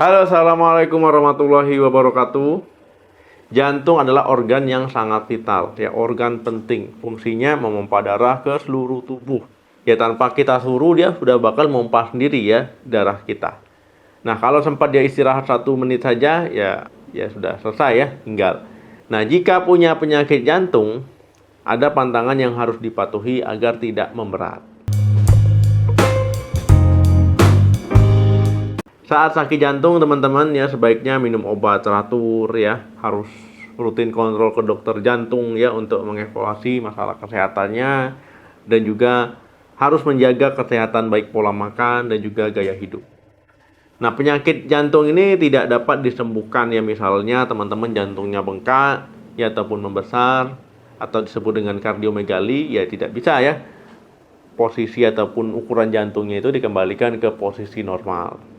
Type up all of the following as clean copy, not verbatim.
Halo, assalamualaikum warahmatullahi wabarakatuh. Jantung adalah organ yang sangat vital, ya, organ penting. Fungsinya memompa darah ke seluruh tubuh. Ya, tanpa kita suruh dia sudah bakal memompa sendiri ya darah kita. Nah, kalau sempat dia istirahat 1 menit saja, ya sudah selesai ya, tinggal. Nah, jika punya penyakit jantung, ada pantangan yang harus dipatuhi agar tidak memberat. Saat sakit jantung teman-teman ya sebaiknya minum obat teratur ya, harus rutin kontrol ke dokter jantung ya untuk mengevaluasi masalah kesehatannya, dan juga harus menjaga kesehatan baik pola makan dan juga gaya hidup. Nah, penyakit jantung ini tidak dapat disembuhkan ya, misalnya teman-teman jantungnya bengkak ya ataupun membesar atau disebut dengan kardiomegali, ya tidak bisa ya posisi ataupun ukuran jantungnya itu dikembalikan ke posisi normal.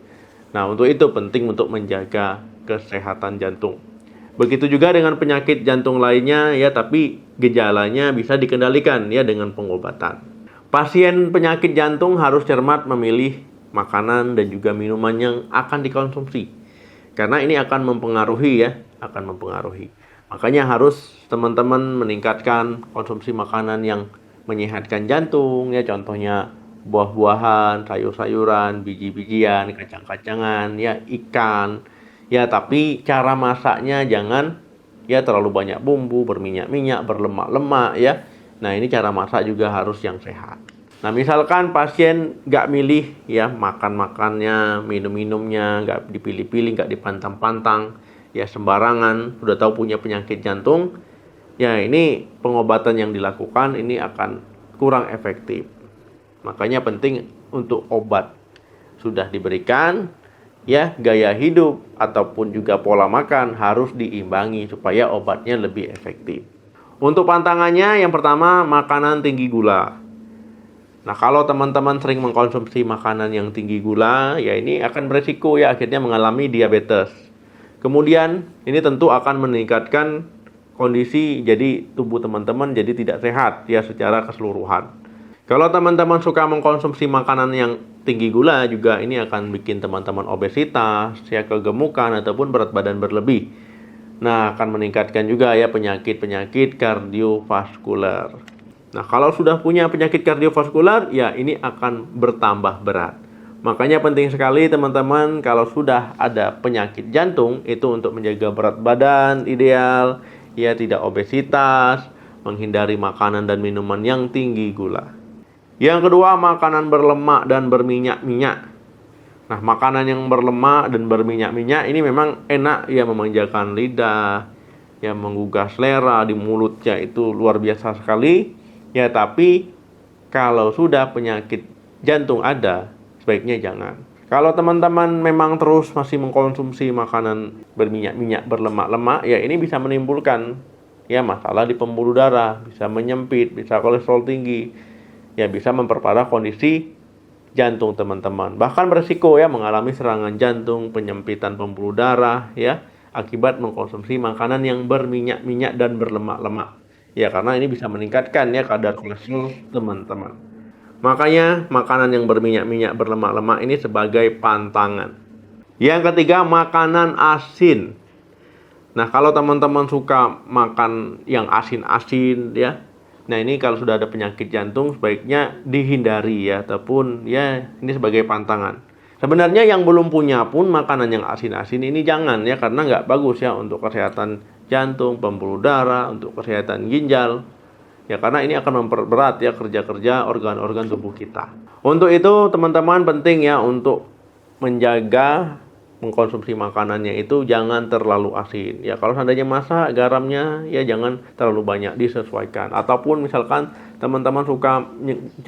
Nah, untuk itu penting untuk menjaga kesehatan jantung. Begitu juga dengan penyakit jantung lainnya ya, tapi gejalanya bisa dikendalikan ya dengan pengobatan. Pasien penyakit jantung harus cermat memilih makanan dan juga minuman yang akan dikonsumsi. Karena ini akan mempengaruhi ya, akan mempengaruhi. Makanya harus teman-teman meningkatkan konsumsi makanan yang menyehatkan jantung ya, contohnya buah-buahan, sayur-sayuran, biji-bijian, kacang-kacangan, ya ikan. Ya, tapi cara masaknya jangan ya terlalu banyak bumbu, berminyak-minyak, berlemak-lemak ya. Nah, ini cara masak juga harus yang sehat. Nah, misalkan pasien nggak milih ya makan-makannya, minum-minumnya, nggak dipilih-pilih, nggak dipantang-pantang, ya sembarangan, sudah tahu punya penyakit jantung, ya ini pengobatan yang dilakukan ini akan kurang efektif. Makanya penting untuk obat sudah diberikan, ya gaya hidup ataupun juga pola makan harus diimbangi supaya obatnya lebih efektif. Untuk pantangannya yang pertama makanan tinggi gula. Nah, kalau teman-teman sering mengkonsumsi makanan yang tinggi gula, ya ini akan beresiko ya akhirnya mengalami diabetes. Kemudian ini tentu akan meningkatkan kondisi jadi tubuh teman-teman jadi tidak sehat ya secara keseluruhan. Kalau teman-teman suka mengkonsumsi makanan yang tinggi gula juga ini akan bikin teman-teman obesitas, ya kegemukan ataupun berat badan berlebih. Nah, akan meningkatkan juga ya penyakit-penyakit kardiovaskular. Nah, kalau sudah punya penyakit kardiovaskular, ya ini akan bertambah berat. Makanya penting sekali teman-teman kalau sudah ada penyakit jantung itu untuk menjaga berat badan ideal, ya tidak obesitas, menghindari makanan dan minuman yang tinggi gula. Yang kedua, makanan berlemak dan berminyak-minyak. Nah, makanan yang berlemak dan berminyak-minyak ini memang enak ya, memanjakan lidah, ya menggugah selera di mulutnya itu luar biasa sekali. Ya, tapi kalau sudah penyakit jantung ada, sebaiknya jangan. Kalau teman-teman memang terus masih mengkonsumsi makanan berminyak-minyak, berlemak-lemak, ya ini bisa menimbulkan ya masalah di pembuluh darah, bisa menyempit, bisa kolesterol tinggi. Ya bisa memperparah kondisi jantung teman-teman. Bahkan beresiko ya mengalami serangan jantung, penyempitan pembuluh darah ya akibat mengkonsumsi makanan yang berminyak-minyak dan berlemak-lemak. Ya karena ini bisa meningkatkan ya kadar kolesterol teman-teman. Makanya makanan yang berminyak-minyak, berlemak-lemak ini sebagai pantangan. Yang ketiga, makanan asin. Nah, kalau teman-teman suka makan yang asin-asin ya, nah ini kalau sudah ada penyakit jantung sebaiknya dihindari ya, ataupun ya ini sebagai pantangan. Sebenarnya yang belum punya pun makanan yang asin-asin ini jangan ya, karena nggak bagus ya untuk kesehatan jantung, pembuluh darah, untuk kesehatan ginjal. Ya karena ini akan memperberat ya kerja-kerja organ-organ tubuh kita. Untuk itu teman-teman penting ya untuk menjaga mengkonsumsi makanannya itu jangan terlalu asin. Ya kalau seandainya masak garamnya ya jangan terlalu banyak, disesuaikan. Ataupun misalkan teman-teman suka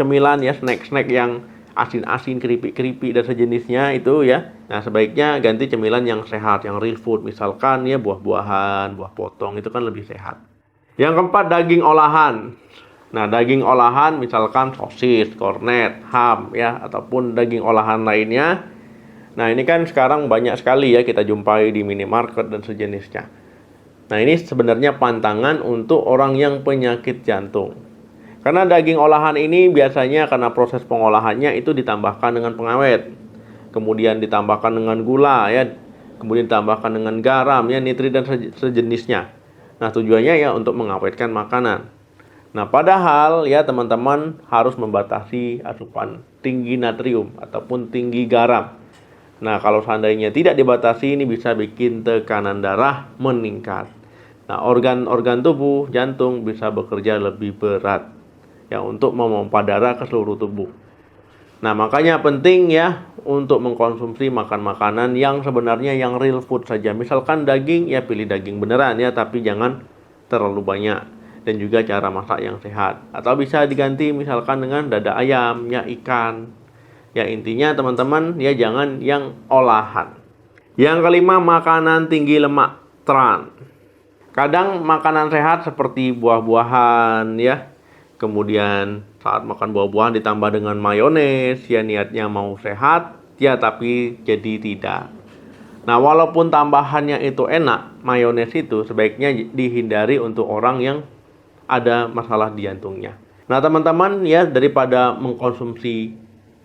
cemilan ya, snack-snack yang asin-asin, keripik-keripik dan sejenisnya itu ya. Nah, sebaiknya ganti cemilan yang sehat, yang real food, misalkan ya buah-buahan, buah potong itu kan lebih sehat. Yang keempat, daging olahan. Nah, daging olahan misalkan sosis, kornet, ham ya ataupun daging olahan lainnya. Nah, ini kan sekarang banyak sekali ya kita jumpai di minimarket dan sejenisnya. Nah, ini sebenarnya pantangan untuk orang yang penyakit jantung. Karena daging olahan ini biasanya karena proses pengolahannya itu ditambahkan dengan pengawet. Kemudian ditambahkan dengan gula ya. kemudian ditambahkan dengan garam, ya, nitrit dan sejenisnya. Nah, tujuannya ya untuk mengawetkan makanan. Nah, padahal ya teman-teman harus membatasi asupan tinggi natrium ataupun tinggi garam. Nah, kalau seandainya tidak dibatasi, ini bisa bikin tekanan darah meningkat. Nah, organ-organ tubuh, jantung bisa bekerja lebih berat ya untuk memompa darah ke seluruh tubuh. Nah, makanya penting ya untuk mengkonsumsi makan makanan yang sebenarnya yang real food saja. Misalkan daging, ya pilih daging beneran ya, tapi jangan terlalu banyak. Dan juga cara masak yang sehat. Atau bisa diganti misalkan dengan dada ayam, ya ikan. Ya intinya teman-teman ya jangan yang olahan. Yang kelima, makanan tinggi lemak trans. Kadang makanan sehat seperti buah-buahan ya. Kemudian saat makan buah-buahan ditambah dengan mayones, ya niatnya mau sehat, ya tapi jadi tidak. Nah, walaupun tambahannya itu enak, mayones itu sebaiknya dihindari untuk orang yang ada masalah di jantungnya. Nah, teman-teman ya daripada mengkonsumsi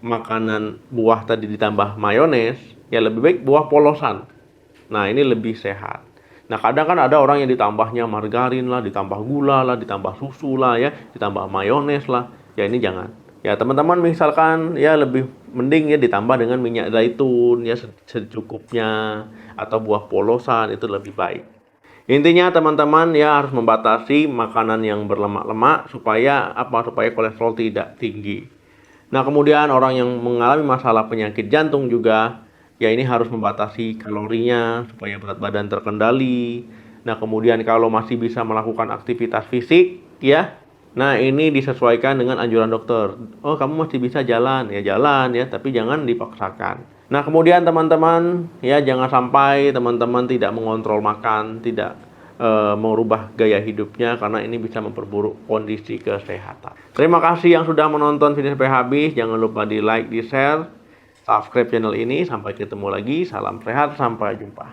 makanan buah tadi ditambah mayones, ya lebih baik buah polosan. Nah, ini lebih sehat. Nah, kadang kan ada orang yang ditambahnya margarin lah, ditambah gula lah, ditambah susu lah ya, ditambah mayones lah. Ya ini jangan. Ya teman-teman misalkan ya lebih mending ya ditambah dengan minyak zaitun ya secukupnya, atau buah polosan itu lebih baik. Intinya teman-teman ya harus membatasi makanan yang berlemak-lemak supaya kolesterol tidak tinggi. Nah, kemudian orang yang mengalami masalah penyakit jantung juga ya ini harus membatasi kalorinya supaya berat badan terkendali. Nah, kemudian kalau masih bisa melakukan aktivitas fisik ya, nah ini disesuaikan dengan anjuran dokter. Oh, kamu masih bisa jalan ya, tapi jangan dipaksakan. Nah, kemudian teman-teman ya jangan sampai teman-teman tidak mengontrol makan, tidak merubah gaya hidupnya, karena ini bisa memperburuk kondisi kesehatan. Terima kasih yang sudah menonton video sampai habis. Jangan lupa di like, di share, subscribe channel ini. Sampai ketemu lagi. Salam sehat, sampai jumpa.